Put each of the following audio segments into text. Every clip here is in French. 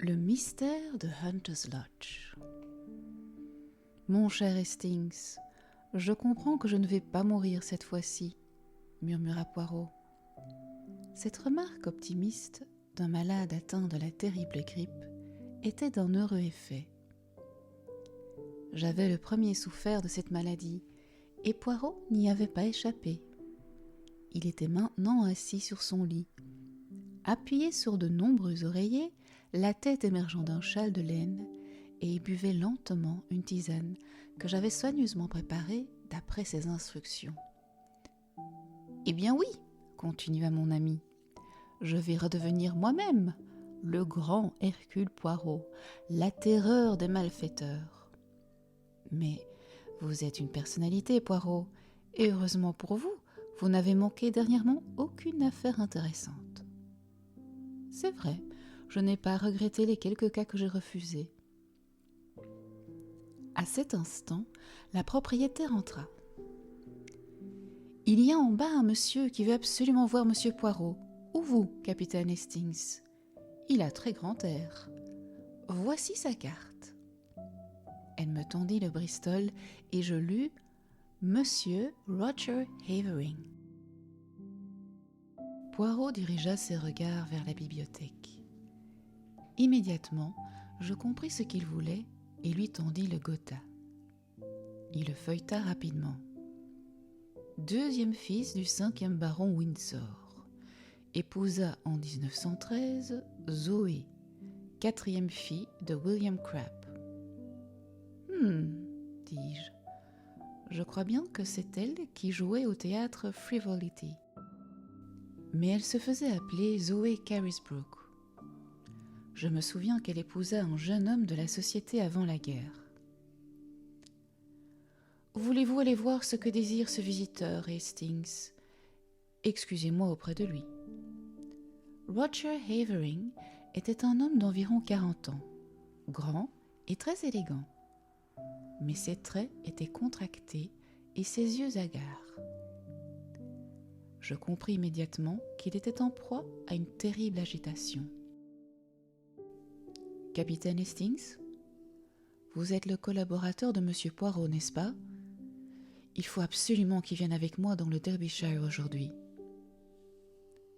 Le mystère de Hunter's Lodge. Mon cher Hastings, je comprends que je ne vais pas mourir cette fois-ci, murmura Poirot. Cette remarque optimiste d'un malade atteint de la terrible grippe était d'un heureux effet. J'avais le premier souffert de cette maladie, et Poirot n'y avait pas échappé. Il était maintenant assis sur son lit, appuyé sur de nombreux oreillers, la tête émergeant d'un châle de laine, et il buvait lentement une tisane que j'avais soigneusement préparée d'après ses instructions. « Eh bien oui, continua mon ami, je vais redevenir moi-même le grand Hercule Poirot, la terreur des malfaiteurs. Mais vous êtes une personnalité, Poirot, et heureusement pour vous, vous n'avez manqué dernièrement aucune affaire intéressante. C'est vrai, je n'ai pas regretté les quelques cas que j'ai refusés. » À cet instant, la propriétaire entra. « Il y a en bas un monsieur qui veut absolument voir monsieur Poirot. Ou vous, capitaine Hastings. Il a très grand air. Voici sa carte. » Elle me tendit le Bristol et je lus « Monsieur Roger Havering ». Poirot dirigea ses regards vers la bibliothèque. Immédiatement, je compris ce qu'il voulait et lui tendis le Gotha. Il le feuilleta rapidement. Deuxième fils du 5e baron Windsor, épousa en 1913 Zoé, 4e fille de William Crabb. Dis-je. Je crois bien que c'est elle qui jouait au théâtre Frivolity. Mais elle se faisait appeler Zoé Carisbrooke. Je me souviens qu'elle épousa un jeune homme de la société avant la guerre. « Voulez-vous aller voir ce que désire ce visiteur, Hastings ? Excusez-moi auprès de lui. » Roger Havering était un homme d'environ 40 ans, grand et très élégant. Mais ses traits étaient contractés et ses yeux hagards. Je compris immédiatement qu'il était en proie à une terrible agitation. « Capitaine Hastings, vous êtes le collaborateur de monsieur Poirot, n'est-ce pas ? Il faut absolument qu'il vienne avec moi dans le Derbyshire aujourd'hui. »«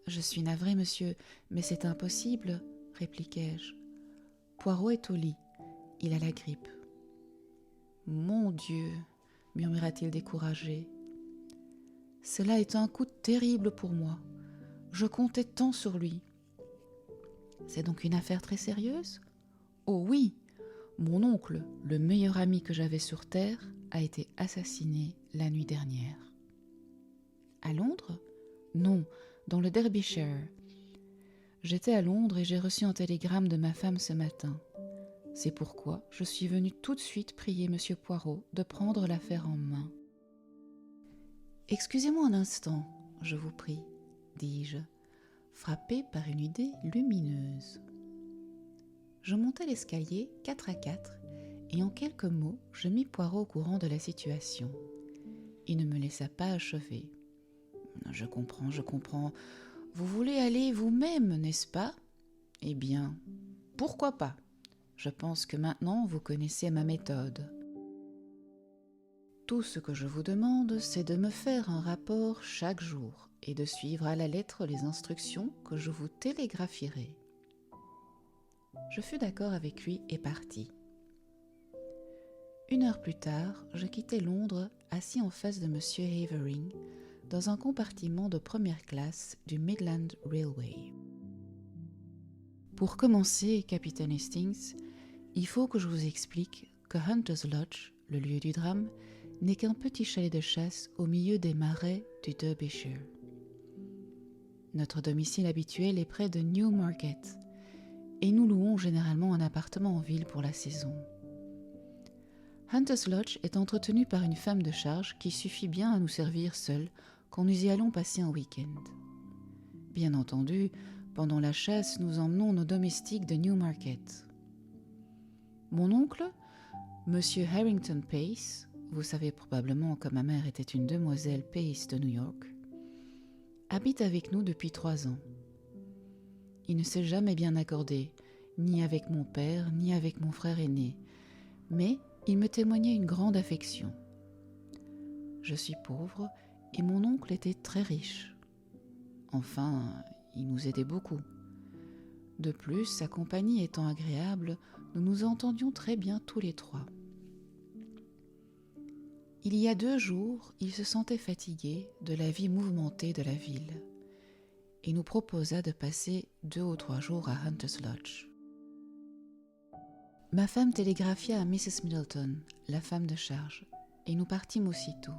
Je suis navré, monsieur, mais c'est impossible, répliquai-je. Poirot est au lit, il a la grippe. »« Mon Dieu, murmura-t-il découragé. Cela est un coup terrible pour moi. Je comptais tant sur lui. »« C'est donc une affaire très sérieuse ? » ?»« Oh oui, mon oncle, le meilleur ami que j'avais sur terre, a été assassiné la nuit dernière. »« À Londres ? » ?»« Non, dans le Derbyshire. J'étais à Londres et j'ai reçu un télégramme de ma femme ce matin. C'est pourquoi je suis venu tout de suite prier monsieur Poirot de prendre l'affaire en main. »« Excusez-moi un instant, je vous prie, dis-je, frappé par une idée lumineuse. Je montai l'escalier 4 à 4 et en quelques mots, je mis Poirot au courant de la situation. Il ne me laissa pas achever. « Je comprends. Vous voulez aller vous-même, n'est-ce pas ? Eh bien, pourquoi pas ? Je pense que maintenant vous connaissez ma méthode. Tout ce que je vous demande, c'est de me faire un rapport chaque jour et de suivre à la lettre les instructions que je vous télégraphierai. » Je fus d'accord avec lui et partis. 1 heure plus tard, je quittai Londres assis en face de monsieur Havering dans un compartiment de première classe du Midland Railway. Pour commencer, capitaine Hastings, il faut que je vous explique que Hunter's Lodge, le lieu du drame, n'est qu'un petit chalet de chasse au milieu des marais du Derbyshire. Notre domicile habituel est près de Newmarket, et nous louons généralement un appartement en ville pour la saison. Hunter's Lodge est entretenu par une femme de charge qui suffit bien à nous servir seule quand nous y allons passer un week-end. Bien entendu, pendant la chasse, nous emmenons nos domestiques de Newmarket. Mon oncle, monsieur Harrington Pace, vous savez probablement que ma mère était une demoiselle Pace de New York, habite avec nous depuis 3 ans. Il ne s'est jamais bien accordé ni avec mon père, ni avec mon frère aîné, mais il me témoignait une grande affection. Je suis pauvre et mon oncle était très riche. Enfin, il nous aidait beaucoup. De plus, sa compagnie étant agréable, nous nous entendions très bien tous les trois. Il y a 2 jours, il se sentait fatigué de la vie mouvementée de la ville et nous proposa de passer 2 ou 3 jours à Hunter's Lodge. Ma femme télégraphia à Mrs. Middleton, la femme de charge, et nous partîmes aussitôt.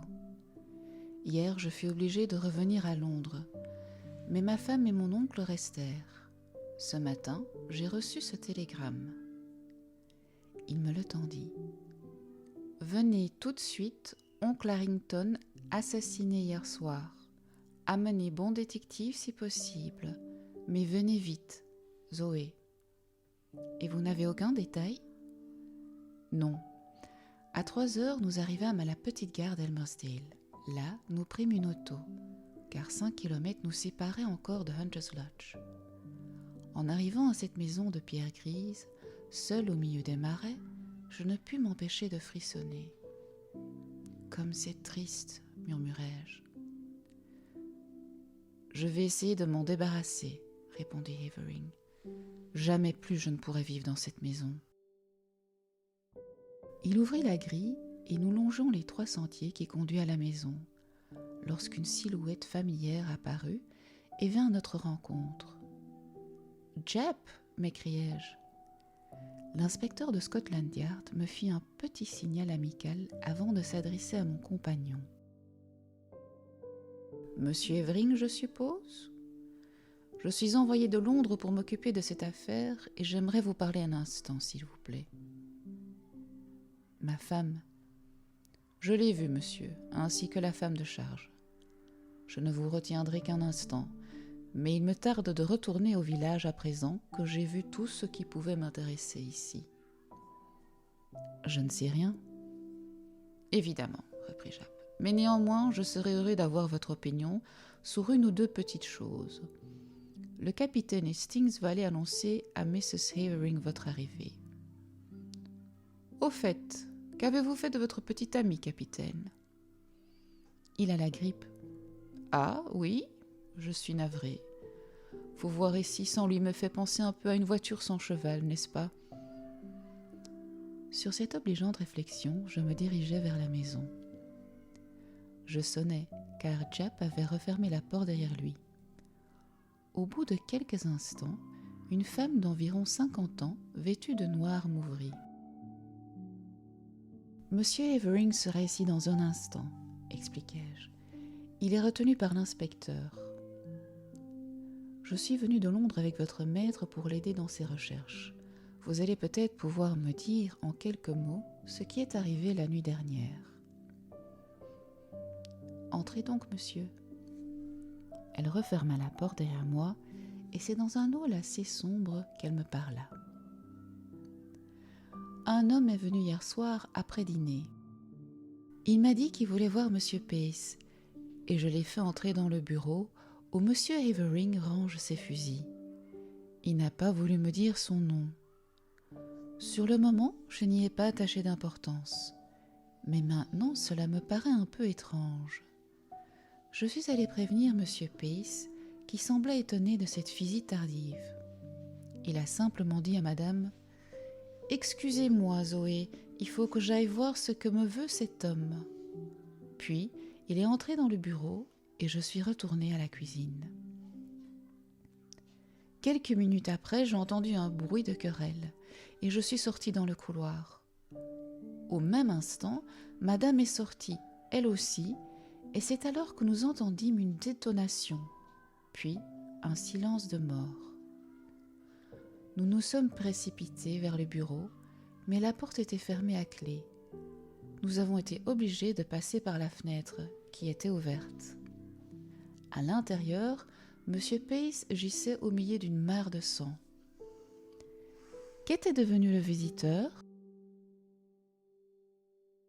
Hier, je fus obligée de revenir à Londres, mais ma femme et mon oncle restèrent. Ce matin, j'ai reçu ce télégramme. Il me le tendit. « Venez tout de suite, oncle Harrington, assassiné hier soir. Amenez bon détective si possible, mais venez vite, Zoé. » Et vous n'avez aucun détail ? Non. À 3 heures, nous arrivâmes à la petite gare d'Elmersdale. Là, nous prîmes une auto, car 5 kilomètres nous séparaient encore de Hunter's Lodge. En arrivant à cette maison de pierre grise, seule au milieu des marais, je ne pus m'empêcher de frissonner. « Comme c'est triste, » murmurai-je. « Je vais essayer de m'en débarrasser, » répondit Havering. « Jamais plus je ne pourrai vivre dans cette maison. » Il ouvrit la grille et nous longeons les 3 sentiers qui conduisent à la maison, lorsqu'une silhouette familière apparut et vint à notre rencontre. « Jep !» m'écriai-je. L'inspecteur de Scotland Yard me fit un petit signal amical avant de s'adresser à mon compagnon. « Monsieur Havering, je suppose ? Je suis envoyé de Londres pour m'occuper de cette affaire et j'aimerais vous parler un instant, s'il vous plaît. » Ma femme. « Je l'ai vue, monsieur, ainsi que la femme de charge. Je ne vous retiendrai qu'un instant, mais il me tarde de retourner au village à présent que j'ai vu tout ce qui pouvait m'intéresser ici. »« Je ne sais rien. »« Évidemment, reprit Japp, mais néanmoins je serais heureux d'avoir votre opinion sur une ou 2 petites choses. Le capitaine Hastings va aller annoncer à Mrs. Havering votre arrivée. »« Au fait, qu'avez-vous fait de votre petit ami, capitaine ? » ?»« Il a la grippe. »« Ah, oui ? Je suis navré. Vous voir ici sans lui me fait penser un peu à une voiture sans cheval, n'est-ce pas ? » Sur cette obligeante réflexion, je me dirigeai vers la maison. Je sonnai, car Japp avait refermé la porte derrière lui. Au bout de quelques instants, une femme d'environ 50 ans, vêtue de noir, m'ouvrit. « Monsieur Havering sera ici dans un instant, » expliquai-je. « Il est retenu par l'inspecteur. Je suis venu de Londres avec votre maître pour l'aider dans ses recherches. Vous allez peut-être pouvoir me dire en quelques mots ce qui est arrivé la nuit dernière. »« Entrez donc, monsieur. » Elle referma la porte derrière moi et c'est dans un hall assez sombre qu'elle me parla. « Un homme est venu hier soir après dîner. Il m'a dit qu'il voulait voir monsieur Pace et je l'ai fait entrer dans le bureau où monsieur Havering range ses fusils. Il n'a pas voulu me dire son nom. Sur le moment, je n'y ai pas attaché d'importance, mais maintenant cela me paraît un peu étrange. Je suis allée prévenir monsieur Pace, qui semblait étonné de cette visite tardive. Il a simplement dit à madame « Excusez-moi, Zoé, il faut que j'aille voir ce que me veut cet homme. » Puis, il est entré dans le bureau et je suis retournée à la cuisine. Quelques minutes après, j'ai entendu un bruit de querelle et je suis sortie dans le couloir. Au même instant, madame est sortie, elle aussi, et c'est alors que nous entendîmes une détonation, puis un silence de mort. Nous nous sommes précipités vers le bureau, mais la porte était fermée à clé. Nous avons été obligés de passer par la fenêtre, qui était ouverte. À l'intérieur, M. Pace gissait au milieu d'une mare de sang. Qu'était devenu le visiteur ?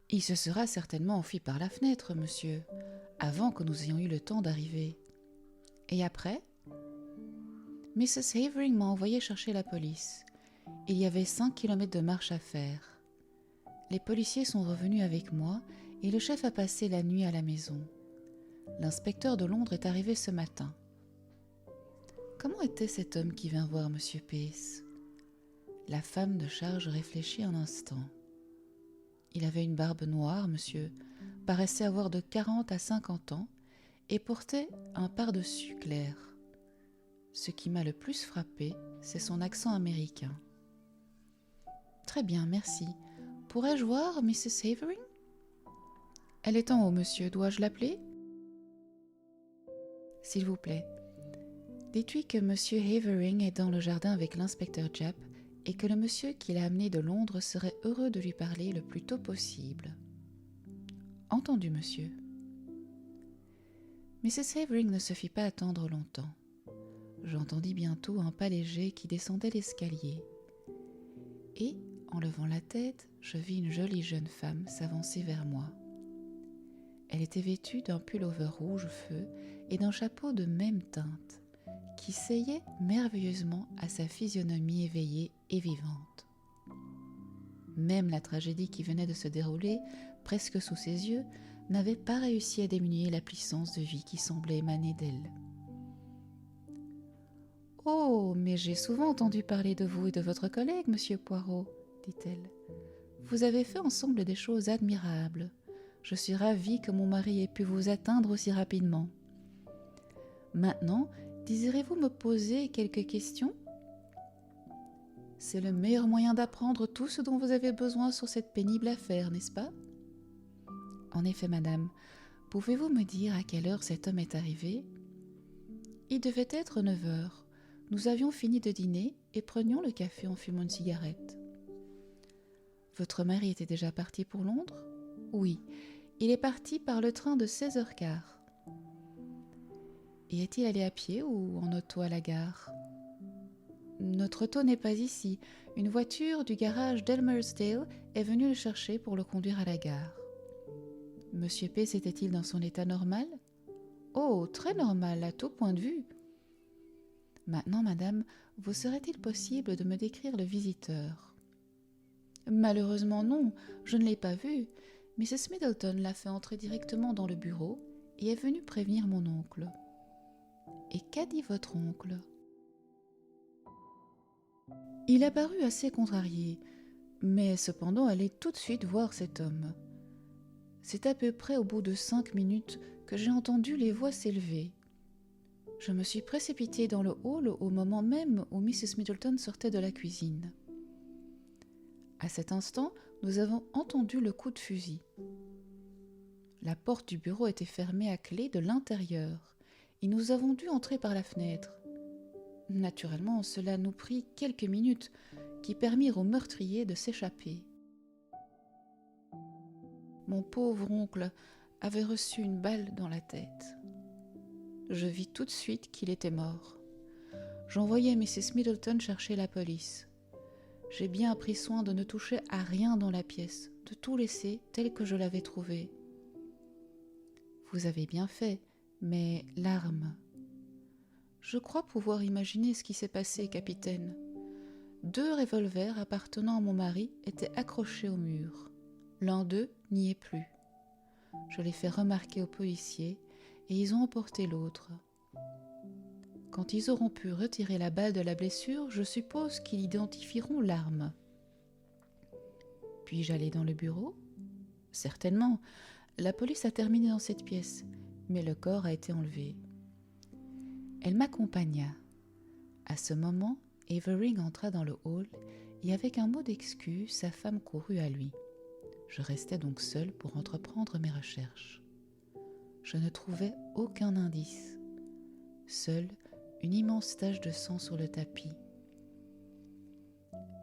Il se sera certainement enfui par la fenêtre, monsieur, avant que nous ayons eu le temps d'arriver. Et après ? Mrs. Havering m'a envoyé chercher la police. Il y avait 5 kilomètres de marche à faire. Les policiers sont revenus avec moi et le chef a passé la nuit à la maison. L'inspecteur de Londres est arrivé ce matin. Comment était cet homme qui vint voir M. Pace ? La femme de charge réfléchit un instant. Il avait une barbe noire, monsieur, paraissait avoir de 40 à 50 ans et portait un pardessus clair. Ce qui m'a le plus frappé, c'est son accent américain. Très bien, merci. Pourrais-je voir Mrs. Havering ? Elle est en haut, monsieur. Dois-je l'appeler ? S'il vous plaît. Dites-lui que monsieur Havering est dans le jardin avec l'inspecteur Japp et que le monsieur qui l'a amené de Londres serait heureux de lui parler le plus tôt possible. Entendu, monsieur. Mrs. Havering ne se fit pas attendre longtemps. J'entendis bientôt un pas léger qui descendait l'escalier. Et, en levant la tête, je vis une jolie jeune femme s'avancer vers moi. Elle était vêtue d'un pull-over rouge feu et d'un chapeau de même teinte, qui seyait merveilleusement à sa physionomie éveillée et vivante. Même la tragédie qui venait de se dérouler, presque sous ses yeux, n'avait pas réussi à diminuer la puissance de vie qui semblait émaner d'elle. « Oh, mais j'ai souvent entendu parler de vous et de votre collègue, monsieur Poirot, dit-elle. Vous avez fait ensemble des choses admirables. Je suis ravie que mon mari ait pu vous atteindre aussi rapidement. Maintenant, désirez-vous me poser quelques questions ? C'est le meilleur moyen d'apprendre tout ce dont vous avez besoin sur cette pénible affaire, n'est-ce pas ? En effet, madame, pouvez-vous me dire à quelle heure cet homme est arrivé ? Il devait être 9 heures. Nous avions fini de dîner et prenions le café en fumant une cigarette. Votre mari était déjà parti pour Londres ? Oui, il est parti par le train de 16h15. Et est-il allé à pied ou en auto à la gare ? Notre auto n'est pas ici. Une voiture du garage d'Elmersdale est venue le chercher pour le conduire à la gare. Monsieur Pace était-il dans son état normal ? Oh, très normal, à tout point de vue. Maintenant, madame, vous serait-il possible de me décrire le visiteur ? Malheureusement non, je ne l'ai pas vu. Mrs. Middleton l'a fait entrer directement dans le bureau et est venue prévenir mon oncle. Et qu'a dit votre oncle ? Il a paru assez contrarié, mais cependant allé tout de suite voir cet homme. C'est à peu près au bout de 5 minutes que j'ai entendu les voix s'élever. Je me suis précipitée dans le hall au moment même où Mrs. Middleton sortait de la cuisine. À cet instant, nous avons entendu le coup de fusil. La porte du bureau était fermée à clé de l'intérieur et nous avons dû entrer par la fenêtre. Naturellement, cela nous prit quelques minutes qui permirent au meurtrier de s'échapper. Mon pauvre oncle avait reçu une balle dans la tête. Je vis tout de suite qu'il était mort. J'envoyai Mrs. Middleton chercher la police. J'ai bien pris soin de ne toucher à rien dans la pièce, de tout laisser tel que je l'avais trouvé. Vous avez bien fait, mais l'arme... Je crois pouvoir imaginer ce qui s'est passé, capitaine. 2 revolvers appartenant à mon mari étaient accrochés au mur. L'un d'eux n'y est plus. Je l'ai fait remarquer aux policiers et ils ont emporté l'autre. Quand ils auront pu retirer la balle de la blessure, je suppose qu'ils identifieront l'arme. Puis-je aller dans le bureau ? Certainement. La police a terminé dans cette pièce, mais le corps a été enlevé. Elle m'accompagna. À ce moment, Havering entra dans le hall et avec un mot d'excuse, sa femme courut à lui. Je restai donc seule pour entreprendre mes recherches. Je ne trouvais aucun indice. Seule, une immense tache de sang sur le tapis.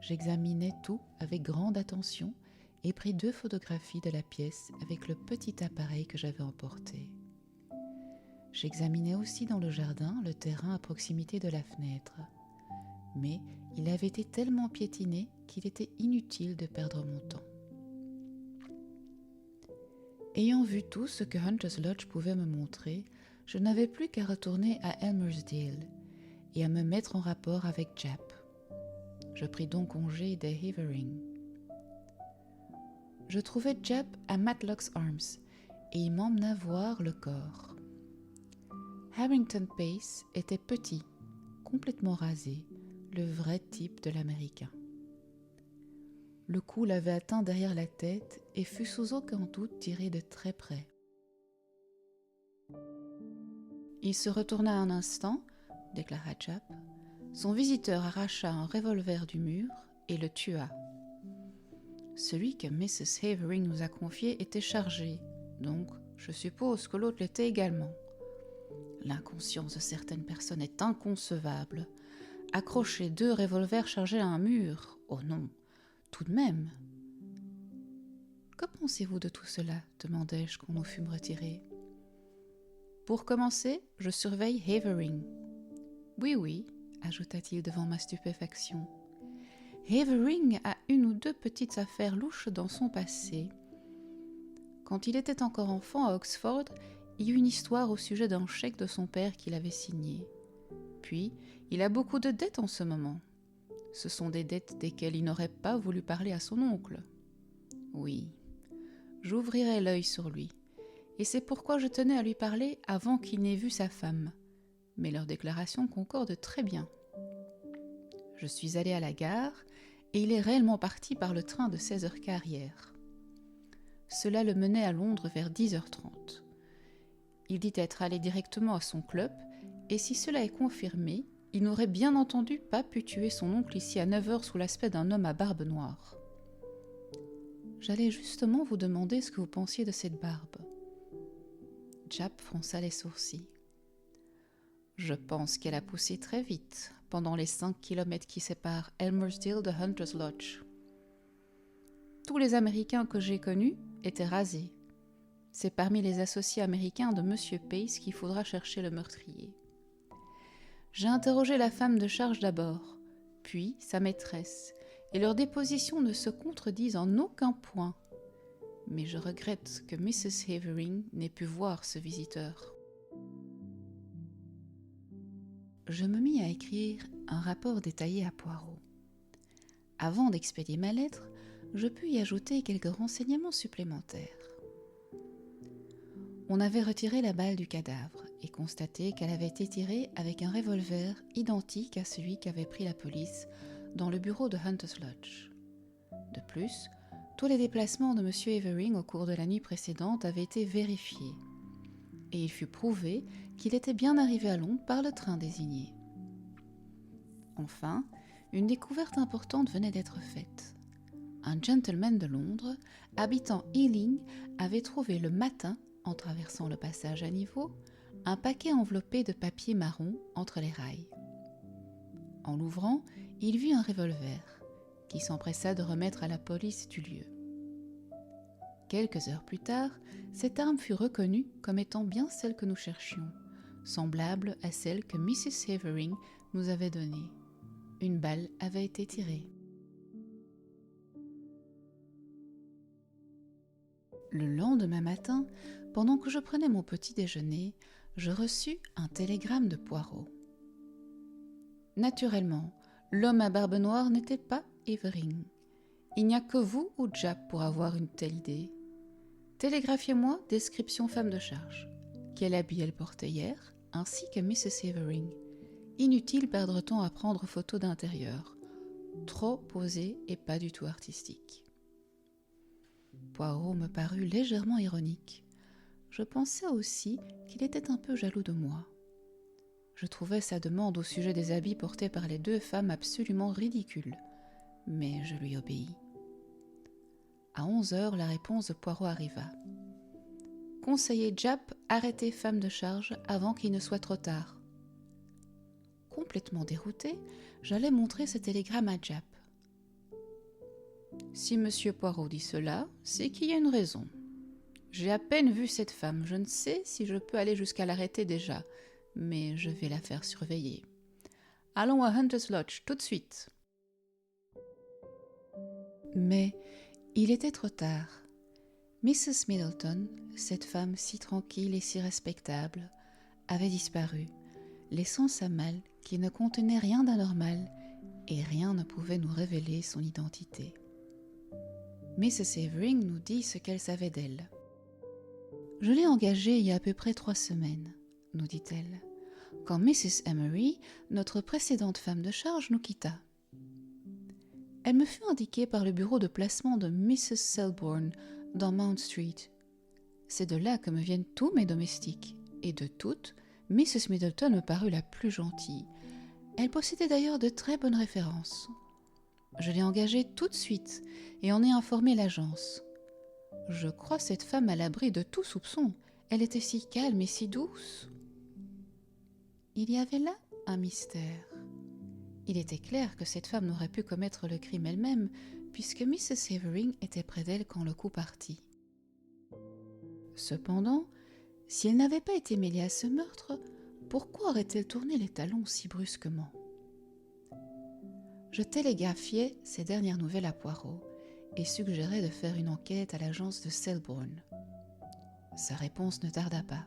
J'examinai tout avec grande attention et pris 2 photographies de la pièce avec le petit appareil que j'avais emporté. J'examinai aussi dans le jardin le terrain à proximité de la fenêtre. Mais il avait été tellement piétiné qu'il était inutile de perdre mon temps. Ayant vu tout ce que Hunter's Lodge pouvait me montrer, je n'avais plus qu'à retourner à Elmersdale et à me mettre en rapport avec Japp. Je pris donc congé des Havering. Je trouvai Jap à Matlock's Arms et il m'emmena voir le corps. Harrington Pace était petit, complètement rasé, le vrai type de l'Américain. Le coup l'avait atteint derrière la tête et fut sans aucun doute tiré de très près. Il se retourna un instant, déclara Jap. Son visiteur arracha un revolver du mur et le tua. Celui que Mrs. Havering nous a confié était chargé, donc je suppose que l'autre l'était également. L'inconscience de certaines personnes est inconcevable. Accrocher 2 revolvers chargés à un mur, oh non, tout de même. Que pensez-vous de tout cela ? Demandai-je quand nous fûmes retirés. Pour commencer, je surveille Havering. Oui, ajouta-t-il devant ma stupéfaction. Havering a 1 ou 2 petites affaires louches dans son passé. Quand il était encore enfant à Oxford, il y eut une histoire au sujet d'un chèque de son père qu'il avait signé. Puis, il a beaucoup de dettes en ce moment. Ce sont des dettes desquelles il n'aurait pas voulu parler à son oncle. Oui, j'ouvrirai l'œil sur lui, et c'est pourquoi je tenais à lui parler avant qu'il n'ait vu sa femme. Mais leurs déclarations concordent très bien. Je suis allé à la gare, et il est réellement parti par le train de 16h15 hier. Cela le menait à Londres vers 10h30. Il dit être allé directement à son club, et si cela est confirmé, il n'aurait bien entendu pas pu tuer son oncle ici à 9h sous l'aspect d'un homme à barbe noire. J'allais justement vous demander ce que vous pensiez de cette barbe. Jap fronça les sourcils. Je pense qu'elle a poussé très vite, pendant les 5 kilomètres qui séparent Elmersdeale de Hunter's Lodge. Tous les Américains que j'ai connus étaient rasés. C'est parmi les associés américains de M. Pace qu'il faudra chercher le meurtrier. J'ai interrogé la femme de charge d'abord, puis sa maîtresse, et leurs dépositions ne se contredisent en aucun point. Mais je regrette que Mrs. Havering n'ait pu voir ce visiteur. Je me mis à écrire un rapport détaillé à Poirot. Avant d'expédier ma lettre, je pus y ajouter quelques renseignements supplémentaires. On avait retiré la balle du cadavre et constaté qu'elle avait été tirée avec un revolver identique à celui qu'avait pris la police dans le bureau de Hunter's Lodge. De plus, tous les déplacements de M. Havering au cours de la nuit précédente avaient été vérifiés, et il fut prouvé qu'il était bien arrivé à Londres par le train désigné. Enfin, une découverte importante venait d'être faite. Un gentleman de Londres, habitant Ealing, avait trouvé le matin, en traversant le passage à niveau, un paquet enveloppé de papier marron entre les rails. En l'ouvrant, il vit un revolver, qui s'empressa de remettre à la police du lieu. Quelques heures plus tard, cette arme fut reconnue comme étant bien celle que nous cherchions, semblable à celle que Mrs. Havering nous avait donnée. Une balle avait été tirée. Le lendemain matin, pendant que je prenais mon petit déjeuner, je reçus un télégramme de Poirot. Naturellement, l'homme à barbe noire n'était pas Havering. Il n'y a que vous ou Jap pour avoir une telle idée. Télégraphiez-moi description femme de charge. Quel habit elle portait hier, ainsi que Mrs. Havering. Inutile perdre temps à prendre photo d'intérieur. Trop posé et pas du tout artistique. Poirot me parut légèrement ironique. Je pensais aussi qu'il était un peu jaloux de moi. Je trouvais sa demande au sujet des habits portés par les 2 femmes absolument ridicule, mais je lui obéis. À 11h, la réponse de Poirot arriva. Conseiller Jap, arrêter femme de charge avant qu'il ne soit trop tard. Complètement dérouté, j'allais montrer ce télégramme à Jap. Si M. Poirot dit cela, c'est qu'il y a une raison. J'ai à peine vu cette femme, je ne sais si je peux aller jusqu'à l'arrêter déjà, mais je vais la faire surveiller. Allons à Hunter's Lodge, tout de suite. Mais il était trop tard. Mrs. Middleton, cette femme si tranquille et si respectable, avait disparu, laissant sa malle qui ne contenait rien d'anormal et rien ne pouvait nous révéler son identité. Mrs. Havering nous dit ce qu'elle savait d'elle. « Je l'ai engagée il y a à peu près 3 semaines, nous dit-elle, quand Mrs. Emery, notre précédente femme de charge, nous quitta. Elle me fut indiquée par le bureau de placement de Mrs. Selborne dans Mount Street. C'est de là que me viennent tous mes domestiques, et de toutes, Mrs. Middleton me parut la plus gentille. Elle possédait d'ailleurs de très bonnes références. Je l'ai engagée tout de suite et en ai informé l'agence. Je crois cette femme à l'abri de tout soupçon. Elle était si calme et si douce. » Il y avait là un mystère. Il était clair que cette femme n'aurait pu commettre le crime elle-même, puisque Mrs. Havering était près d'elle quand le coup partit. Cependant, si elle n'avait pas été mêlée à ce meurtre, pourquoi aurait-elle tourné les talons si brusquement ? Je télégraphiai ces dernières nouvelles à Poirot et suggérai de faire une enquête à l'agence de Selborne. Sa réponse ne tarda pas.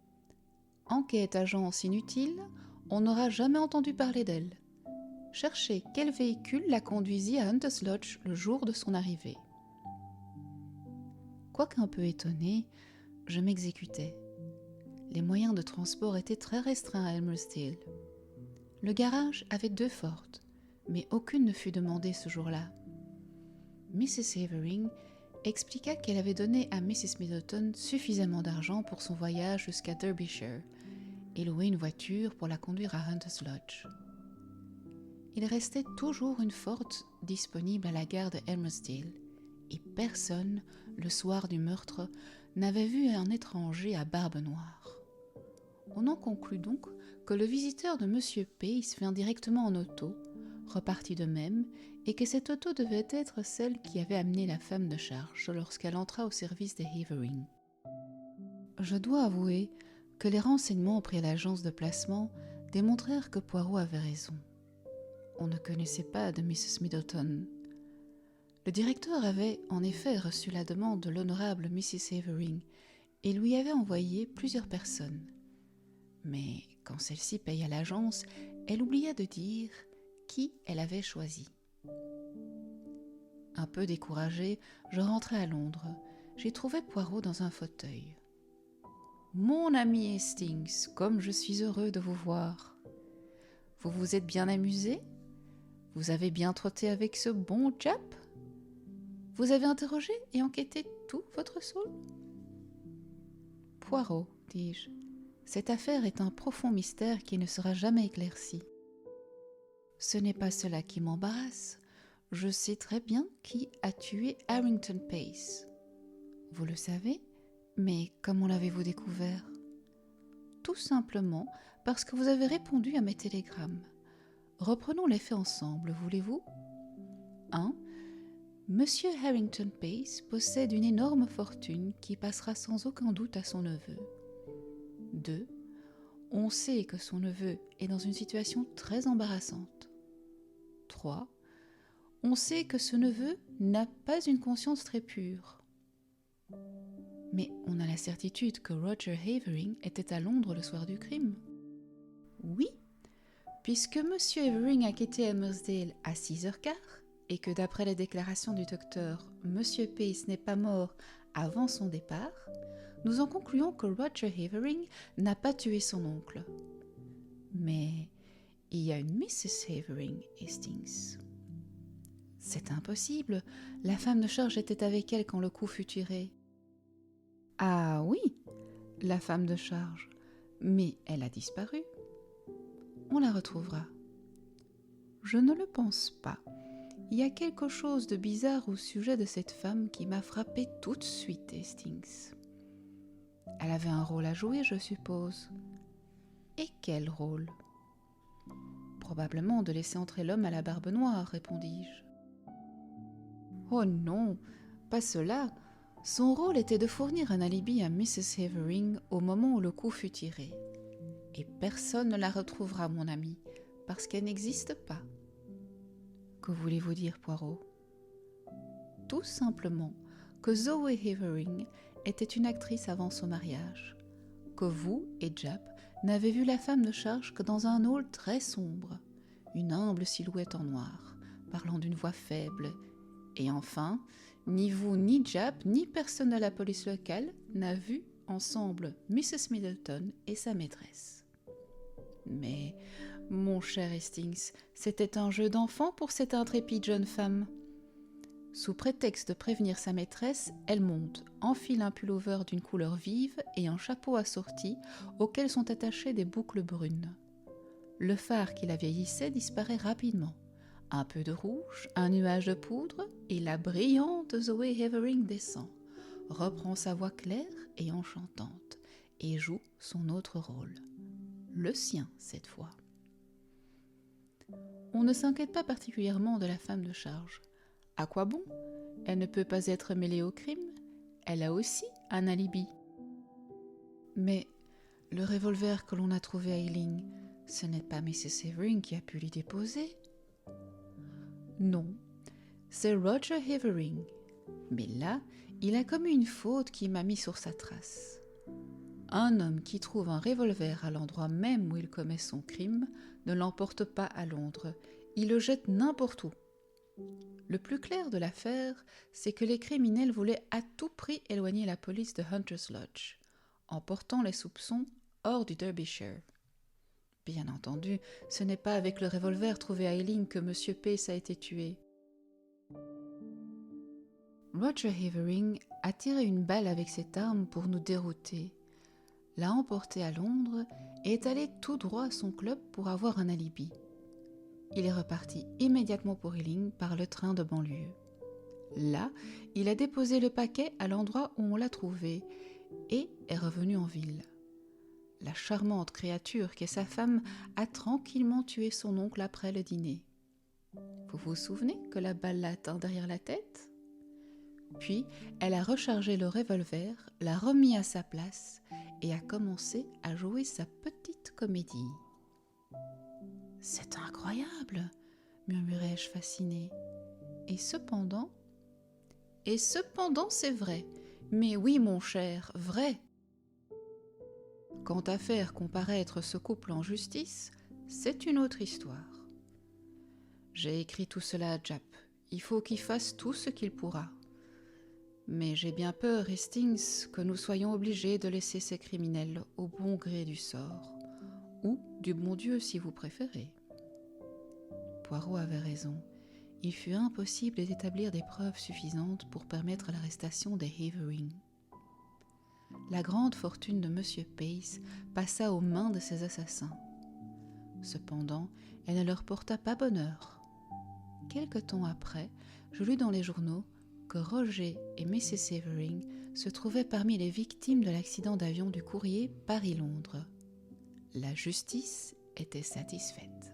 « Enquête agence inutile, on n'aura jamais entendu parler d'elle. Cherchez quel véhicule la conduisit à Hunter's Lodge le jour de son arrivée. » Quoiqu'un peu étonné, je m'exécutais. Les moyens de transport étaient très restreints à Elmersdale. Le garage avait 2 Fords, mais aucune ne fut demandée ce jour-là. Mrs. Havering expliqua qu'elle avait donné à Mrs. Middleton suffisamment d'argent pour son voyage jusqu'à Derbyshire et loué une voiture pour la conduire à Hunter's Lodge. Il restait toujours une Ford disponible à la gare de Elmersdale et personne, le soir du meurtre, n'avait vu un étranger à barbe noire. On en conclut donc que le visiteur de M. Pace vint directement en auto, repartit de même, et que cette auto devait être celle qui avait amené la femme de charge lorsqu'elle entra au service des Havering. Je dois avouer que les renseignements pris à l'agence de placement démontrèrent que Poirot avait raison. On ne connaissait pas de Mrs. Middleton. Le directeur avait en effet reçu la demande de l'honorable Mrs. Havering et lui avait envoyé plusieurs personnes. Mais quand celle-ci paya l'agence, elle oublia de dire qui elle avait choisi. Un peu découragé, je rentrai à Londres. J'y trouvai Poirot dans un fauteuil. « Mon ami Hastings, comme je suis heureux de vous voir. Vous vous êtes bien amusé ? Vous avez bien trotté avec ce bon Jap ? Vous avez interrogé et enquêté tout votre saule ? » ?»« Poirot, dis-je, cette affaire est un profond mystère qui ne sera jamais éclairci. Ce n'est pas cela qui m'embarrasse. Je sais très bien qui a tué Harrington Pace. Vous le savez, mais comment l'avez-vous découvert ? Tout simplement parce que vous avez répondu à mes télégrammes. Reprenons les faits ensemble, voulez-vous ? 1. Monsieur Harrington Pace possède une énorme fortune qui passera sans aucun doute à son neveu. 2. On sait que son neveu est dans une situation très embarrassante. 3. On sait que ce neveu n'a pas une conscience très pure. Mais on a la certitude que Roger Havering était à Londres le soir du crime. Oui, puisque M. Havering a quitté Elmersdale à 6h15 et que d'après les déclarations du docteur, M. Pace n'est pas mort avant son départ, nous en concluons que Roger Havering n'a pas tué son oncle. Mais il y a une Mrs. Havering, Hastings. C'est impossible, la femme de charge était avec elle quand le coup fut tiré. Ah oui, la femme de charge, mais elle a disparu. On la retrouvera. Je ne le pense pas. Il y a quelque chose de bizarre au sujet de cette femme qui m'a frappé tout de suite, Hastings. Elle avait un rôle à jouer, je suppose. Et quel rôle ? Probablement de laisser entrer l'homme à la barbe noire, répondis-je. Oh non, pas cela. Son rôle était de fournir un alibi à Mrs. Havering au moment où le coup fut tiré. Et personne ne la retrouvera, mon ami, parce qu'elle n'existe pas. Que voulez-vous dire, Poirot ? Tout simplement que Zoe Havering était une actrice avant son mariage, que vous et Jap n'avez vu la femme de charge que dans un hall très sombre, une humble silhouette en noir, parlant d'une voix faible. Et enfin, ni vous, ni Japp, ni personne de la police locale n'a vu ensemble Mrs. Middleton et sa maîtresse. Mais, mon cher Hastings, c'était un jeu d'enfant pour cette intrépide jeune femme. Sous prétexte de prévenir sa maîtresse, elle monte, enfile un pullover d'une couleur vive et un chapeau assorti auquel sont attachées des boucles brunes. Le fard qui la vieillissait disparaît rapidement. Un peu de rouge, un nuage de poudre, et la brillante Zoe Havering descend, reprend sa voix claire et enchantante, et joue son autre rôle. Le sien, cette fois. On ne s'inquiète pas particulièrement de la femme de charge. À quoi bon ? Elle ne peut pas être mêlée au crime. Elle a aussi un alibi. Mais le revolver que l'on a trouvé à Ealing, ce n'est pas Mrs. Havering qui a pu l'y déposer. Non, c'est Roger Havering. Mais là, il a commis une faute qui m'a mis sur sa trace. Un homme qui trouve un revolver à l'endroit même où il commet son crime ne l'emporte pas à Londres, il le jette n'importe où. Le plus clair de l'affaire, c'est que les criminels voulaient à tout prix éloigner la police de Hunter's Lodge, en portant les soupçons hors du Derbyshire. Bien entendu, ce n'est pas avec le revolver trouvé à Ealing que M. Pace a été tué. Roger Havering a tiré une balle avec cette arme pour nous dérouter, l'a emporté à Londres et est allé tout droit à son club pour avoir un alibi. Il est reparti immédiatement pour Ealing par le train de banlieue. Là, il a déposé le paquet à l'endroit où on l'a trouvé et est revenu en ville. La charmante créature qu'est sa femme a tranquillement tué son oncle après le dîner. Vous vous souvenez que la balle l'a atteint derrière la tête ? Puis, elle a rechargé le revolver, l'a remis à sa place et a commencé à jouer sa petite comédie. « C'est incroyable !» murmurai-je fascinée. « Et cependant, c'est vrai. Mais oui, mon cher, vrai. Quant à faire comparaître ce couple en justice, c'est une autre histoire. J'ai écrit tout cela à Japp. Il faut qu'il fasse tout ce qu'il pourra. Mais j'ai bien peur, Hastings, que nous soyons obligés de laisser ces criminels au bon gré du sort, ou du bon Dieu si vous préférez. » Poirot avait raison. Il fut impossible d'établir des preuves suffisantes pour permettre l'arrestation des Havering. La grande fortune de M. Pace passa aux mains de ces assassins. Cependant, elle ne leur porta pas bonheur. Quelque temps après, je lus dans les journaux que Roger et Mrs. Havering se trouvaient parmi les victimes de l'accident d'avion du courrier Paris-Londres. La justice était satisfaite.